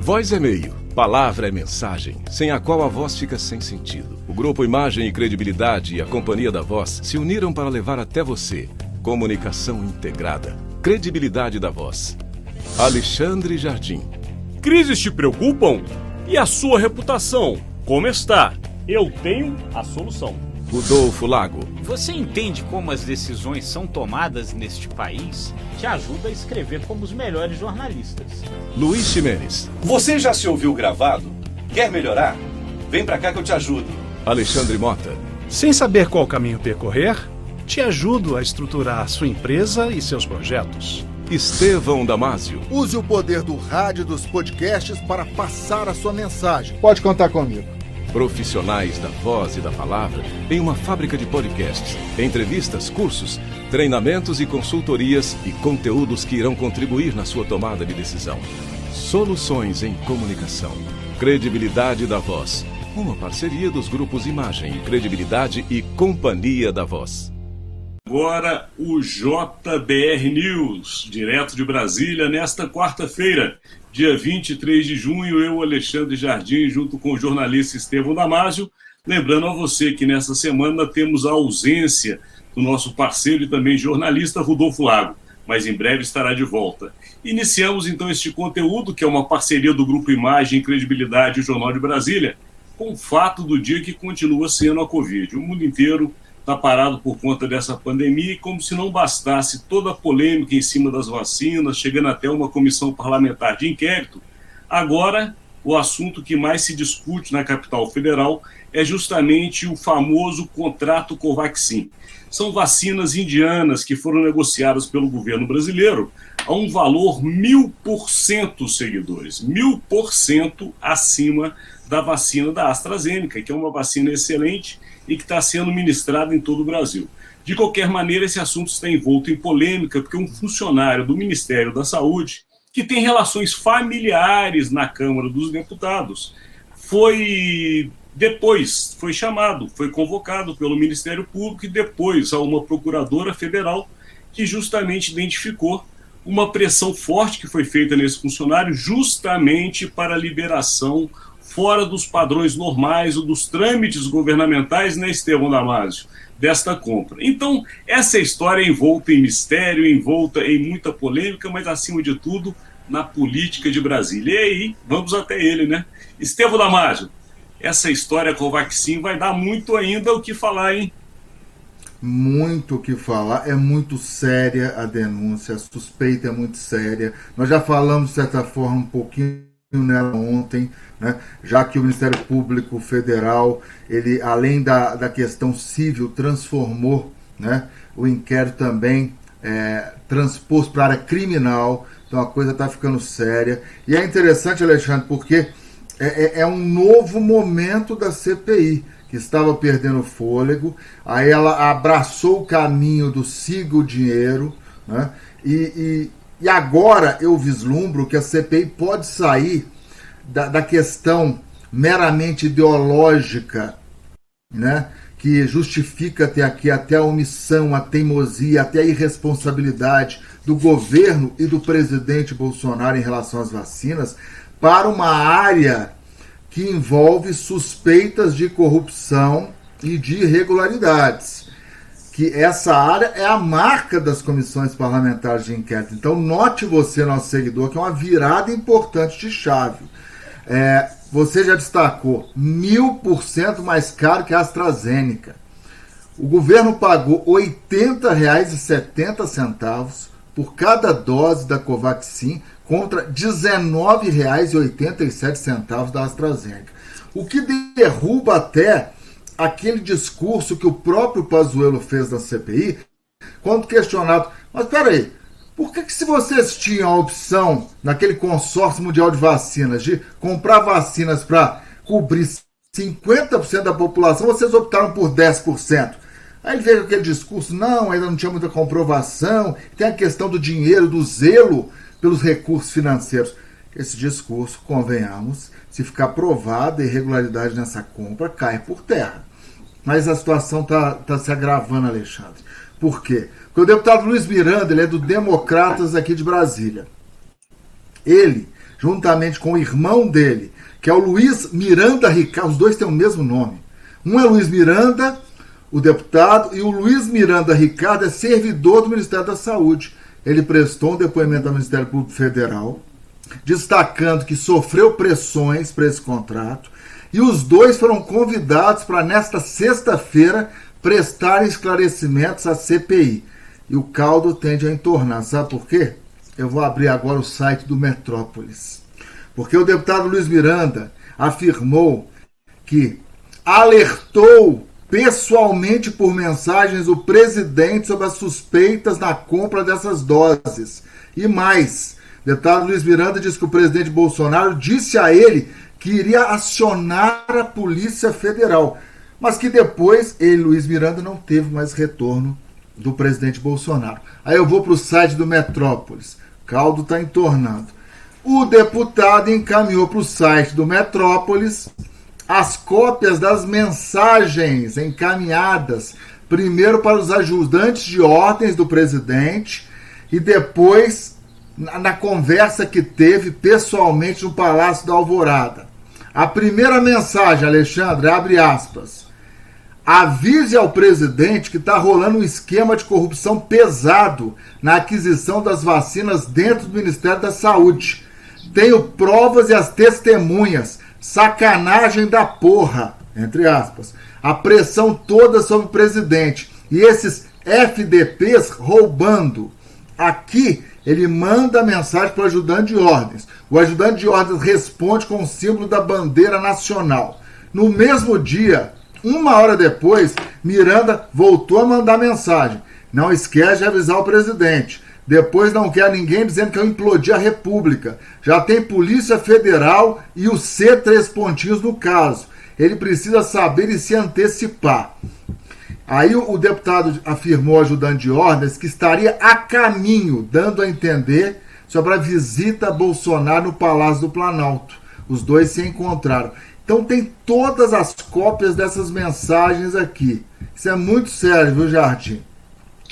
Voz é meio, palavra é mensagem, sem a qual a voz fica sem sentido. O Grupo Imagem e Credibilidade e a Companhia da Voz se uniram para levar até você comunicação integrada, credibilidade da voz. Alexandre Jardim. Crises te preocupam? E a sua reputação? Como está? Eu tenho a solução. Rodolfo Lago. Você entende como as decisões são tomadas neste país? Te ajuda a escrever como os melhores jornalistas. Luiz Ximenes. Você já se ouviu gravado? Quer melhorar? Vem pra cá que eu te ajudo. Alexandre Mota. Sem saber qual caminho percorrer, te ajudo a estruturar sua empresa e seus projetos. Estevão Damásio. Use o poder do rádio e dos podcasts para passar a sua mensagem. Pode contar comigo. Profissionais da voz e da palavra em uma fábrica de podcasts, entrevistas, cursos, treinamentos e consultorias e conteúdos que irão contribuir na sua tomada de decisão. Soluções em comunicação. Credibilidade da Voz. Uma parceria dos grupos Imagem, Credibilidade e Companhia da Voz. Agora o JBR News, direto de Brasília, nesta quarta-feira, dia 23 de junho, eu, Alexandre Jardim, junto com o jornalista Estevão Damásio, lembrando a você que nessa semana temos a ausência do nosso parceiro e também jornalista Rodolfo Lago, mas em breve estará de volta. Iniciamos então este conteúdo, que é uma parceria do Grupo Imagem, Credibilidade e o Jornal de Brasília, com o fato do dia que continua sendo a Covid. O mundo inteiro está parado por conta dessa pandemia e, como se não bastasse toda a polêmica em cima das vacinas, chegando até uma comissão parlamentar de inquérito, agora o assunto que mais se discute na capital federal é justamente o famoso contrato Covaxin. São vacinas indianas que foram negociadas pelo governo brasileiro a um valor 1000%, seguidores, 1000% acima da vacina da AstraZeneca, que é uma vacina excelente e que está sendo ministrada em todo o Brasil. De qualquer maneira, esse assunto está envolto em polêmica, porque um funcionário do Ministério da Saúde, que tem relações familiares na Câmara dos Deputados, foi chamado, foi convocado pelo Ministério Público e depois a uma procuradora federal que justamente identificou uma pressão forte que foi feita nesse funcionário justamente para a liberação fora dos padrões normais ou dos trâmites governamentais, né, Estevão Damásio, desta compra. Então, essa história é envolta em mistério, envolta em muita polêmica, mas, acima de tudo, na política de Brasília. E aí, vamos até ele, né? Estevão Damásio, essa história com o Covaxin vai dar muito ainda o que falar, hein? Muito o que falar, é muito séria a denúncia, a suspeita é muito séria. Nós já falamos, de certa forma, um pouquinho nela ontem, né? Já que o Ministério Público Federal, ele, além da questão civil, transformou, né, o inquérito também, transpôs para a área criminal, então a coisa está ficando séria. E é interessante, Alexandre, porque é um novo momento da CPI, que estava perdendo fôlego, aí ela abraçou o caminho do siga o dinheiro, né? E agora eu vislumbro que a CPI pode sair da questão meramente ideológica, né, que justifica até a omissão, a teimosia, até a irresponsabilidade do governo e do presidente Bolsonaro em relação às vacinas, para uma área que envolve suspeitas de corrupção e de irregularidades. Que essa área é a marca das comissões parlamentares de inquérito. Então, note você, nosso seguidor, que é uma virada importante de chave. Você já destacou, 1000% mais caro que a AstraZeneca. O governo pagou R$ 80,70 por cada dose da Covaxin contra R$ 19,87 da AstraZeneca. O que derruba até aquele discurso que o próprio Pazuello fez na CPI, quando questionado, mas peraí, por que se vocês tinham a opção, naquele consórcio mundial de vacinas, de comprar vacinas para cobrir 50% da população, vocês optaram por 10%? Aí ele veio com aquele discurso, não, ainda não tinha muita comprovação, tem a questão do dinheiro, do zelo pelos recursos financeiros. Esse discurso, convenhamos, se ficar provada a irregularidade nessa compra, cai por terra. Mas a situação está se agravando, Alexandre. Por quê? Porque o deputado Luiz Miranda, ele é do Democratas aqui de Brasília. Ele juntamente com o irmão dele, que é o Luiz Miranda Ricardo. Os dois têm o mesmo nome. Um é Luiz Miranda, o deputado, e o Luiz Miranda Ricardo é servidor do Ministério da Saúde. Ele prestou um depoimento ao Ministério Público Federal, destacando que sofreu pressões para esse contrato, e os dois foram convidados para, nesta sexta-feira, prestarem esclarecimentos à CPI. E o caldo tende a entornar. Sabe por quê? Eu vou abrir agora o site do Metrópolis. Porque o deputado Luiz Miranda afirmou que alertou pessoalmente por mensagens o presidente sobre as suspeitas na compra dessas doses. E mais, o deputado Luiz Miranda disse que o presidente Bolsonaro disse a ele que iria acionar a Polícia Federal, mas que depois ele, Luiz Miranda, não teve mais retorno do presidente Bolsonaro. Aí eu vou para o site do Metrópolis. O caldo está entornando. O deputado encaminhou para o site do Metrópolis as cópias das mensagens encaminhadas primeiro para os ajudantes de ordens do presidente e depois na conversa que teve pessoalmente no Palácio da Alvorada. A primeira mensagem, Alexandre, abre aspas: avise ao presidente que está rolando um esquema de corrupção pesado na aquisição das vacinas dentro do Ministério da Saúde. Tenho provas e as testemunhas. Sacanagem da porra, entre aspas. A pressão toda sobre o presidente. E esses FDPs roubando. Aqui ele manda a mensagem para o ajudante de ordens. O ajudante de ordens responde com o símbolo da bandeira nacional. No mesmo dia, uma hora depois, Miranda voltou a mandar mensagem. Não esquece de avisar o presidente. Depois não quer ninguém dizendo que eu implodi a República. Já tem Polícia Federal e o C3 no caso. Ele precisa saber e se antecipar. Aí o deputado afirmou, ajudante de ordens, que estaria a caminho, dando a entender sobre a visita a Bolsonaro no Palácio do Planalto. Os dois se encontraram. Então tem todas as cópias dessas mensagens aqui. Isso é muito sério, viu, Jardim?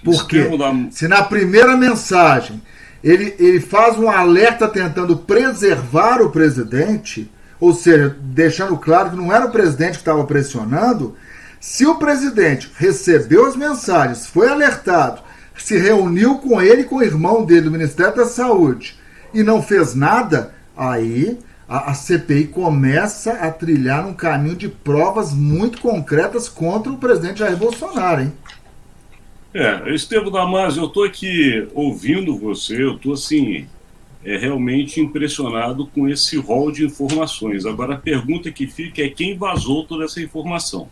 Porque se na primeira mensagem ele faz um alerta tentando preservar o presidente, ou seja, deixando claro que não era o presidente que estava pressionando, se o presidente recebeu as mensagens, foi alertado, se reuniu com ele e com o irmão dele do Ministério da Saúde e não fez nada, aí a CPI começa a trilhar um caminho de provas muito concretas contra o presidente Jair Bolsonaro, hein? Estevão Damasio, eu estou aqui ouvindo você, eu estou assim, realmente impressionado com esse rol de informações. Agora a pergunta que fica é quem vazou toda essa informação,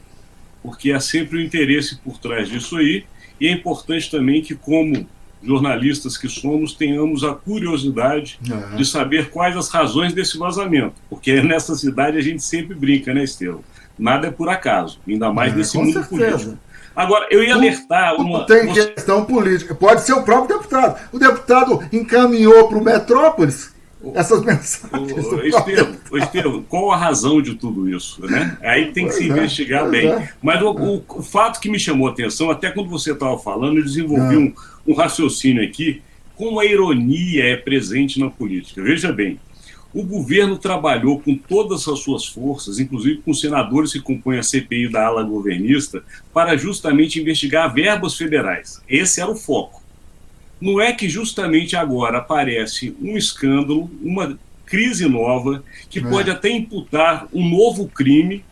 porque há sempre o interesse por trás disso aí, e é importante também que, como jornalistas que somos, tenhamos a curiosidade de saber quais as razões desse vazamento, porque nessa cidade a gente sempre brinca, né, Estevão? Nada é por acaso, ainda mais nesse mundo político. Agora, eu ia alertar uma... Tem questão política. Pode ser o próprio deputado. O deputado encaminhou para o Metrópolis essas mensagens. Estevão, qual a razão de tudo isso? Né? Aí tem que se investigar bem. Mas o fato que me chamou a atenção, até quando você estava falando, eu desenvolvi um raciocínio aqui, como a ironia é presente na política. Veja bem, o governo trabalhou com todas as suas forças, inclusive com senadores que compõem a CPI da ala governista, para justamente investigar verbas federais. Esse era o foco. Não é que justamente agora aparece um escândalo, uma crise nova, que pode até imputar um novo crime,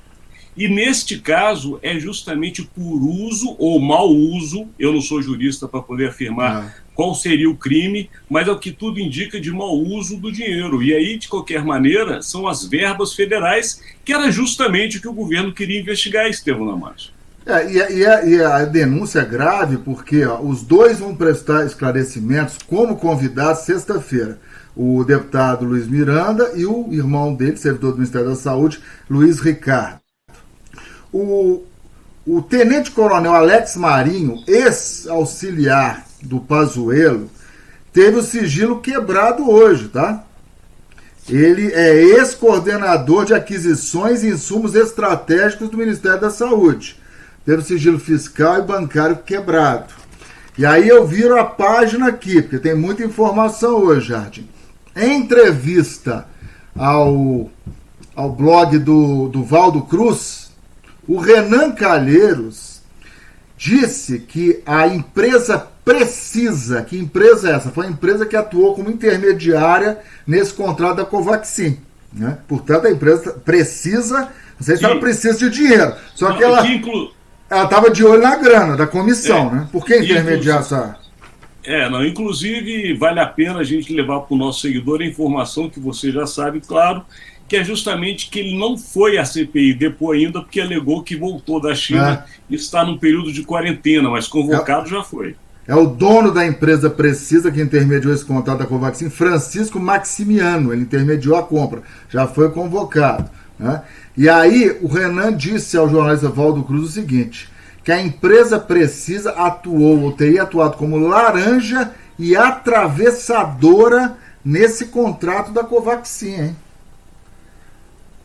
e neste caso é justamente por uso ou mau uso, eu não sou jurista para poder afirmar qual seria o crime, mas é o que tudo indica de mau uso do dinheiro. E aí, de qualquer maneira, são as verbas federais, que era justamente o que o governo queria investigar, Estevão Damasio. E a denúncia é grave porque os dois vão prestar esclarecimentos como convidados sexta-feira. O deputado Luiz Miranda e o irmão dele, servidor do Ministério da Saúde, Luiz Ricardo. O tenente-coronel Alex Marinho, ex-auxiliar do Pazuello, teve o sigilo quebrado hoje, tá? Ele é ex-coordenador de aquisições e insumos estratégicos do Ministério da Saúde. Teve o sigilo fiscal e bancário quebrado. E aí eu viro a página aqui, porque tem muita informação hoje, Jardim. Em entrevista ao blog do Valdo Cruz, o Renan Calheiros disse que a empresa Precisa, que empresa é essa? Foi a empresa que atuou como intermediária nesse contrato da Covaxin, né? Portanto, a empresa precisa, não sei se ela precisa de dinheiro, só que ela estava de olho na grana da comissão, né? Por que intermediar essa... Inclusive vale a pena a gente levar para o nosso seguidor a informação que você já sabe, claro, que é justamente que ele não foi à CPI depor ainda porque alegou que voltou da China e está num período de quarentena, mas convocado já foi. É o dono da empresa Precisa que intermediou esse contrato da Covaxin, Francisco Maximiano, ele intermediou a compra, já foi convocado, né? E aí o Renan disse ao jornalista Valdo Cruz o seguinte, que a empresa Precisa atuou, ou teria atuado como laranja e atravessadora nesse contrato da Covaxin, hein?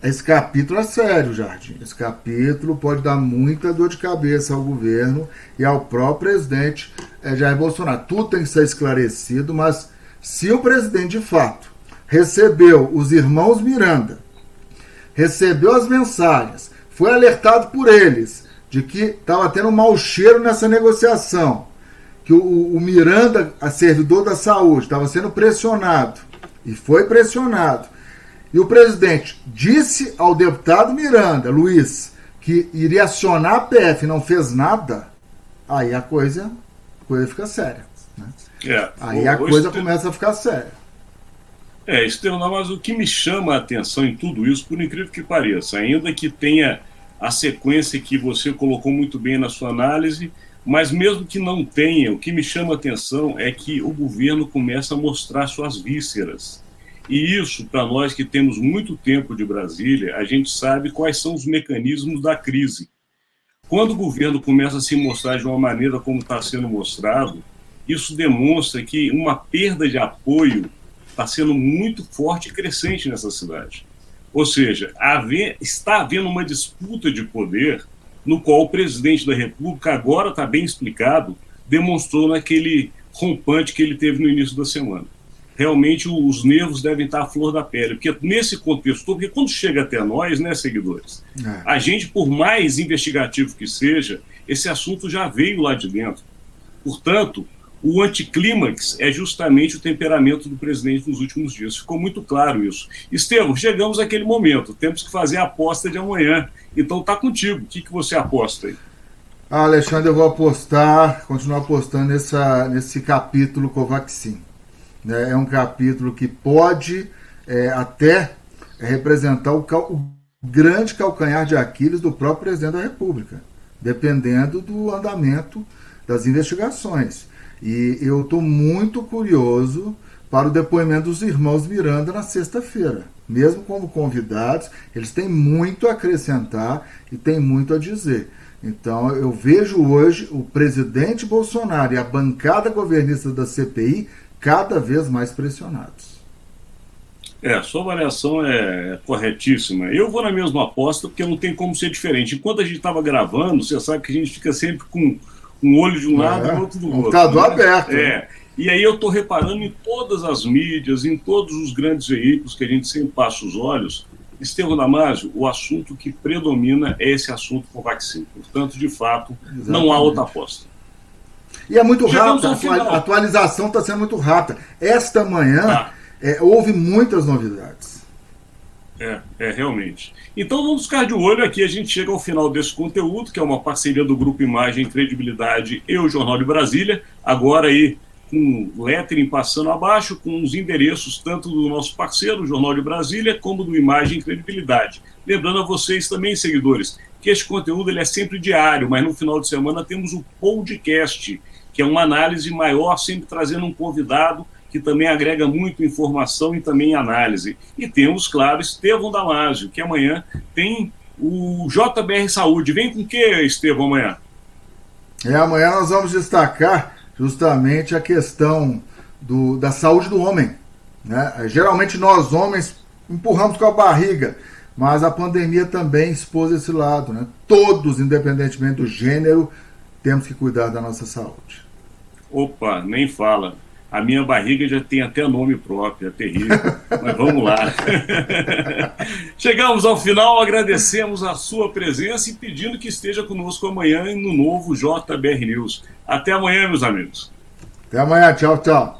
Esse capítulo é sério, Jardim. Esse capítulo pode dar muita dor de cabeça ao governo e ao próprio presidente Jair Bolsonaro. Tudo tem que ser esclarecido, mas se o presidente, de fato, recebeu os irmãos Miranda, recebeu as mensagens, foi alertado por eles de que estava tendo um mau cheiro nessa negociação, que o Miranda, a servidor da saúde, estava sendo pressionado, e foi pressionado, e o presidente disse ao deputado Miranda, Luiz, que iria acionar a PF e não fez nada, aí a coisa fica séria, né? Aí a coisa começa a ficar séria. Estevão, mas o que me chama a atenção em tudo isso, por incrível que pareça, ainda que tenha a sequência que você colocou muito bem na sua análise, mas mesmo que não tenha, o que me chama a atenção é que o governo começa a mostrar suas vísceras. E isso, para nós que temos muito tempo de Brasília, a gente sabe quais são os mecanismos da crise. Quando o governo começa a se mostrar de uma maneira como está sendo mostrado, isso demonstra que uma perda de apoio está sendo muito forte e crescente nessa cidade. Ou seja, está havendo uma disputa de poder no qual o presidente da República, agora está bem explicado, demonstrou naquele rompante que ele teve no início da semana. Realmente os nervos devem estar à flor da pele, porque nesse contexto todo, porque quando chega até nós, né, seguidores, a gente, por mais investigativo que seja, esse assunto já veio lá de dentro. Portanto, o anticlímax é justamente o temperamento do presidente nos últimos dias. Ficou muito claro isso. Estevão, chegamos àquele momento, temos que fazer a aposta de amanhã. Então tá contigo, o que você aposta aí? Alexandre, eu vou continuar apostando nesse capítulo Covaxin. É um capítulo que pode até representar o grande calcanhar de Aquiles do próprio presidente da República, dependendo do andamento das investigações. E eu estou muito curioso para o depoimento dos irmãos Miranda na sexta-feira. Mesmo como convidados, eles têm muito a acrescentar e têm muito a dizer. Então, eu vejo hoje o presidente Bolsonaro e a bancada governista da CPI cada vez mais pressionados. Sua avaliação é corretíssima. Eu vou na mesma aposta porque não tem como ser diferente. Enquanto a gente estava gravando, você sabe que a gente fica sempre com um olho de um lado e o outro do outro. Computador aberto. E aí eu estou reparando em todas as mídias, em todos os grandes veículos que a gente sempre passa os olhos. Estevão Damasio, o assunto que predomina é esse assunto Covaxin. Portanto, de fato, não há outra aposta. E é muito rápido, a atualização está sendo muito rápida. Esta manhã houve muitas novidades. Realmente. Então vamos ficar de olho aqui, a gente chega ao final desse conteúdo, que é uma parceria do Grupo Imagem Credibilidade e o Jornal de Brasília, agora aí com lettering passando abaixo, com os endereços tanto do nosso parceiro, o Jornal de Brasília, como do Imagem Credibilidade. Lembrando a vocês também, seguidores, que este conteúdo ele é sempre diário, mas no final de semana temos o podcast, que é uma análise maior, sempre trazendo um convidado que também agrega muito informação e também análise. E temos, claro, Estevão Damasio, que amanhã tem o JBR Saúde. Vem com o que, Estevão, amanhã? Amanhã nós vamos destacar justamente a questão da saúde do homem, né? Geralmente nós, homens, empurramos com a barriga, mas a pandemia também expôs esse lado, né? Todos, independentemente do gênero, temos que cuidar da nossa saúde. Opa, nem fala. A minha barriga já tem até nome próprio, é terrível. Mas vamos lá. Chegamos ao final, agradecemos a sua presença e pedindo que esteja conosco amanhã no novo JBR News. Até amanhã, meus amigos. Até amanhã, tchau, tchau.